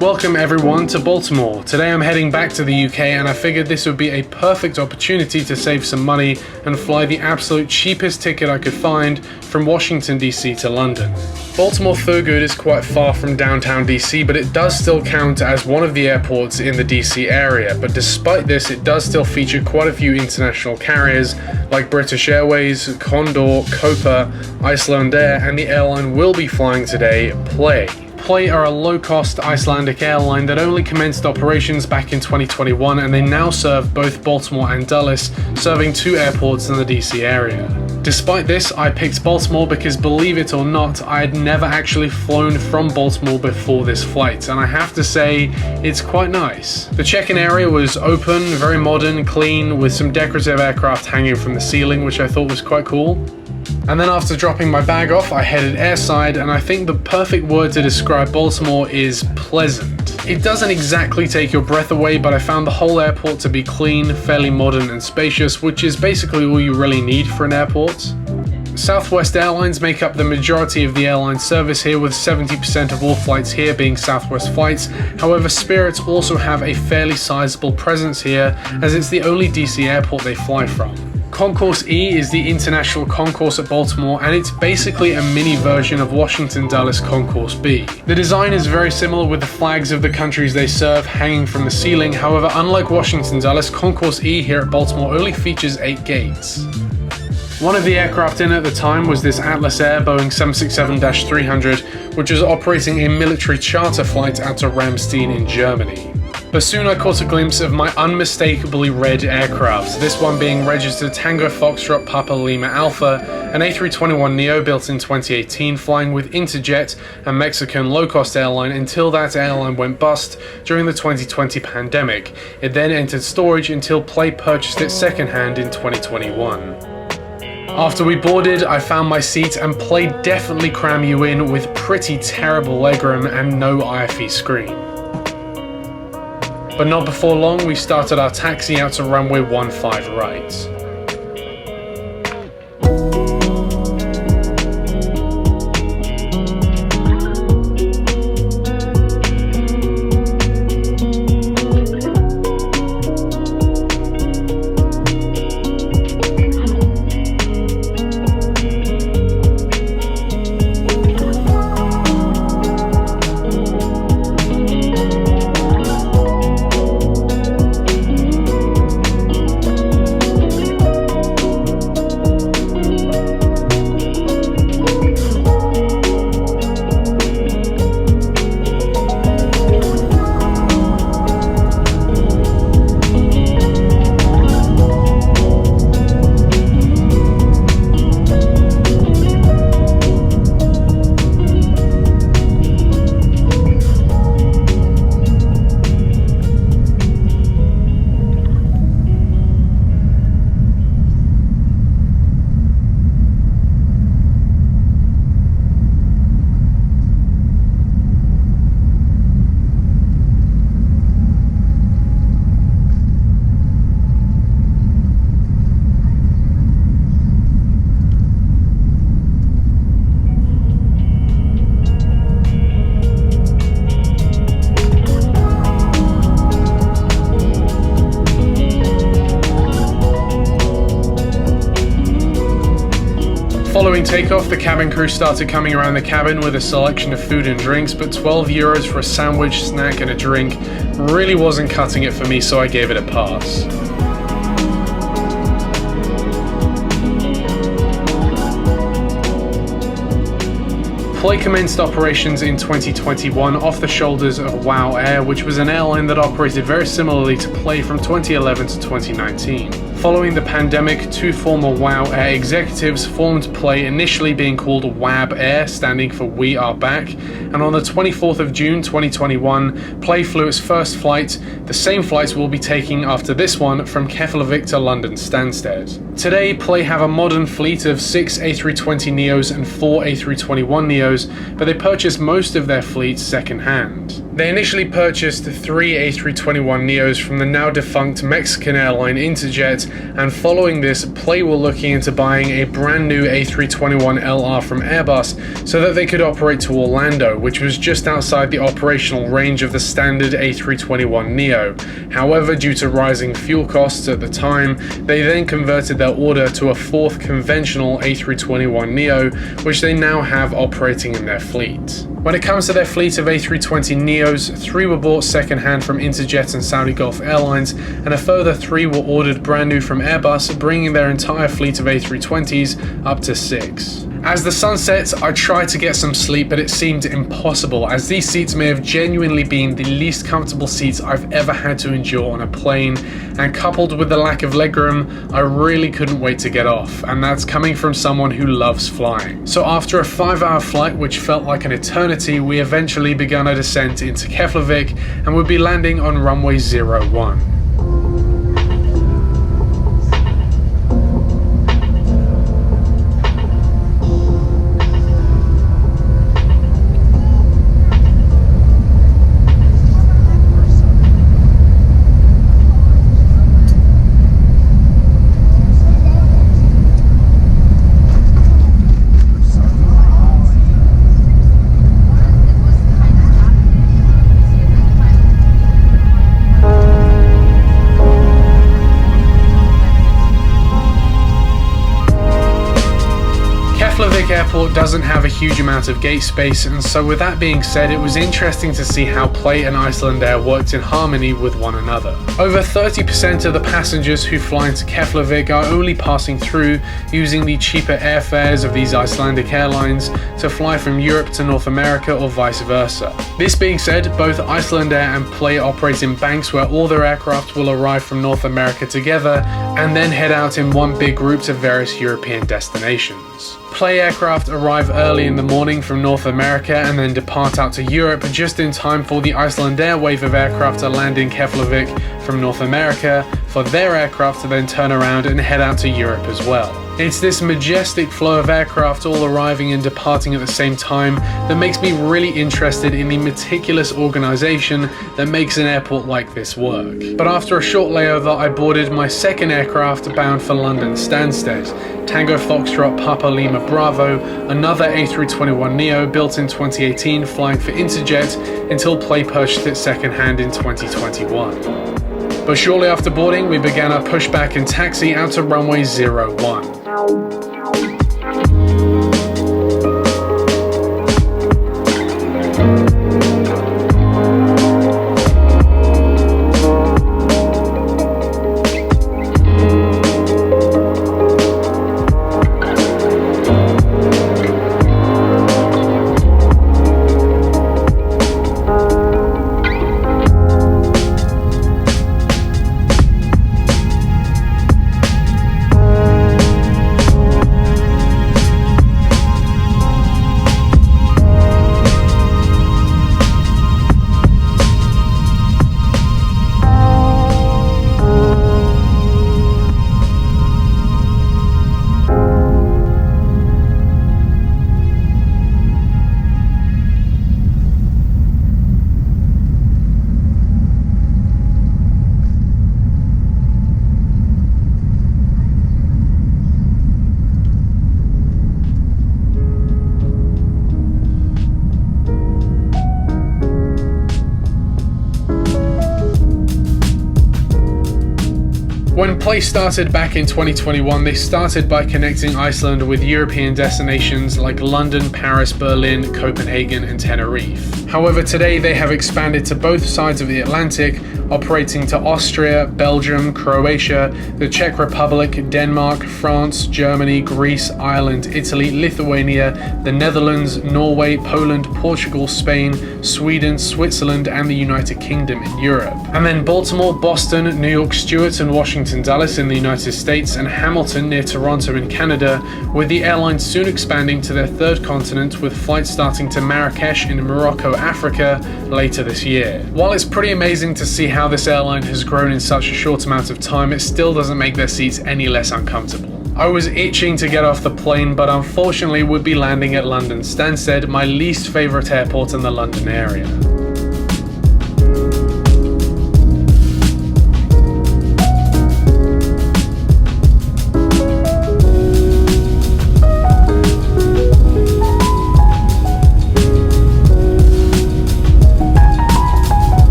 Welcome everyone to Baltimore. Today I'm heading back to the UK and I figured this would be a perfect opportunity to save some money and fly the absolute cheapest ticket I could find from Washington DC to London. Baltimore Thurgood is quite far from downtown DC, but it does still count as one of the airports in the DC area. But despite this, it does still feature quite a few international carriers like British Airways, Condor, Copa, Icelandic, and the airline we'll be flying today, Play. Play are a low-cost Icelandic airline that only commenced operations back in 2021, and they now serve both Baltimore and Dulles, serving two airports in the DC area. Despite this, I picked Baltimore because, believe it or not, I had never actually flown from Baltimore before this flight, and I have to say, it's quite nice. The check-in area was open, very modern, clean, with some decorative aircraft hanging from the ceiling, which I thought was quite cool. And then after dropping my bag off, I headed airside, and I think the perfect word to describe Baltimore is pleasant. It doesn't exactly take your breath away, but I found the whole airport to be clean, fairly modern and spacious, which is basically all you really need for an airport. Southwest Airlines make up the majority of the airline service here, with 70% of all flights here being Southwest flights. However, Spirit also have a fairly sizable presence here, as it's the only DC airport they fly from. Concourse E is the international concourse at Baltimore, and it's basically a mini version of Washington Dulles Concourse B. The design is very similar, with the flags of the countries they serve hanging from the ceiling. However, unlike Washington Dulles, Concourse E here at Baltimore only features 8 gates. One of the aircraft in at the time was this Atlas Air Boeing 767-300, which was operating a military charter flight out to Ramstein in Germany. But soon I caught a glimpse of my unmistakably red aircraft, this one being registered Tango Foxtrot Papa Lima Alpha, an A321Neo built in 2018, flying with Interjet, a Mexican low-cost airline, until that airline went bust during the 2020 pandemic. It then entered storage until Play purchased it secondhand in 2021. After we boarded, I found my seat, and Play definitely cram you in with pretty terrible legroom and no IFE screen. But not before long, we started our taxi out to runway 15 right. Following takeoff, the cabin crew started coming around the cabin with a selection of food and drinks, but €12 for a sandwich, snack and a drink really wasn't cutting it for me, so I gave it a pass. Play commenced operations in 2021 off the shoulders of WOW Air, which was an airline that operated very similarly to Play from 2011 to 2019. Following the pandemic, two former WOW Air executives formed Play, initially being called WAB Air, standing for We Are Back, and on the 24th of June 2021, Play flew its first flight, the same flight we'll be taking after this one, from Keflavík to London Stansted. Today, Play have a modern fleet of 6 A320Neos and 4 A321Neos, but they purchase most of their fleet second-hand. They initially purchased 3 A321Neos from the now defunct Mexican airline Interjet, and following this, Play were looking into buying a brand new A321LR from Airbus so that they could operate to Orlando, which was just outside the operational range of the standard A321Neo. However, due to rising fuel costs at the time, they then converted their order to a fourth conventional A321Neo, which they now have operating in their fleet. When it comes to their fleet of A320Neos, 3 were bought second-hand from Interjet and Saudi Gulf Airlines, and a further 3 were ordered brand new from Airbus, bringing their entire fleet of A320s up to 6. As the sun sets, I tried to get some sleep, but it seemed impossible, as these seats may have genuinely been the least comfortable seats I've ever had to endure on a plane, and coupled with the lack of legroom, I really couldn't wait to get off, and that's coming from someone who loves flying. So after a 5-hour flight, which felt like an eternity, we eventually began a descent into Keflavík and would be landing on runway 01. Keflavík Airport doesn't have a huge amount of gate space, and so with that being said, it was interesting to see how Play and Icelandair worked in harmony with one another. Over 30% of the passengers who fly into Keflavík are only passing through, using the cheaper airfares of these Icelandic airlines to fly from Europe to North America or vice versa. This being said, both Icelandair and Play operate in banks where all their aircraft will arrive from North America together and then head out in one big group to various European destinations. Play aircraft arrive early in the morning from North America and then depart out to Europe just in time for the Icelandair wave of aircraft to land in Keflavík from North America, for their aircraft to then turn around and head out to Europe as well. It's this majestic flow of aircraft all arriving and departing at the same time that makes me really interested in the meticulous organisation that makes an airport like this work. But after a short layover, I boarded my second aircraft bound for London Stansted, Tango Foxtrot Papa Lima Bravo, another A321Neo built in 2018 flying for Interjet until Play purchased it second-hand in 2021. But shortly after boarding, we began our pushback and taxi out to runway 01. When Play started back in 2021, they started by connecting Iceland with European destinations like London, Paris, Berlin, Copenhagen and Tenerife. However, today they have expanded to both sides of the Atlantic, operating to Austria, Belgium, Croatia, the Czech Republic, Denmark, France, Germany, Greece, Ireland, Italy, Lithuania, the Netherlands, Norway, Poland, Portugal, Spain, Sweden, Switzerland and the United Kingdom in Europe. And then Baltimore, Boston, New York, Stewart and Washington Dulles in the United States and Hamilton near Toronto in Canada, with the airline soon expanding to their third continent with flights starting to Marrakesh in Morocco, Africa later this year. While it's pretty amazing to see how this airline has grown in such a short amount of time, it still doesn't make their seats any less uncomfortable. I was itching to get off the plane, but unfortunately would be landing at London Stansted, my least favourite airport in the London area.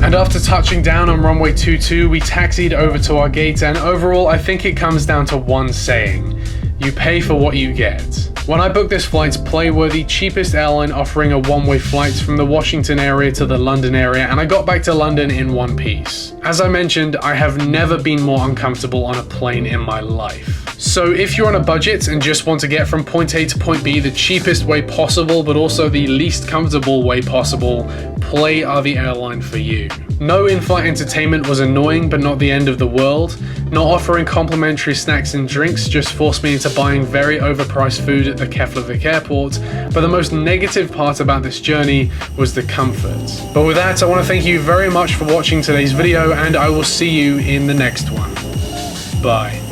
And after touching down on runway 22, we taxied over to our gate, and overall I think it comes down to one saying: you pay for what you get. When I booked this flight, Play were the cheapest airline offering a one-way flight from the Washington area to the London area, and I got back to London in one piece. As I mentioned, I have never been more uncomfortable on a plane in my life. So if you're on a budget and just want to get from point A to point B the cheapest way possible, but also the least comfortable way possible, Play are the airline for you. No in-flight entertainment was annoying, but not the end of the world. Not offering complimentary snacks and drinks just forced me into buying very overpriced food at the Keflavík airport, but the most negative part about this journey was the comfort. But with that, I want to thank you very much for watching today's video, and I will see you in the next one. Bye.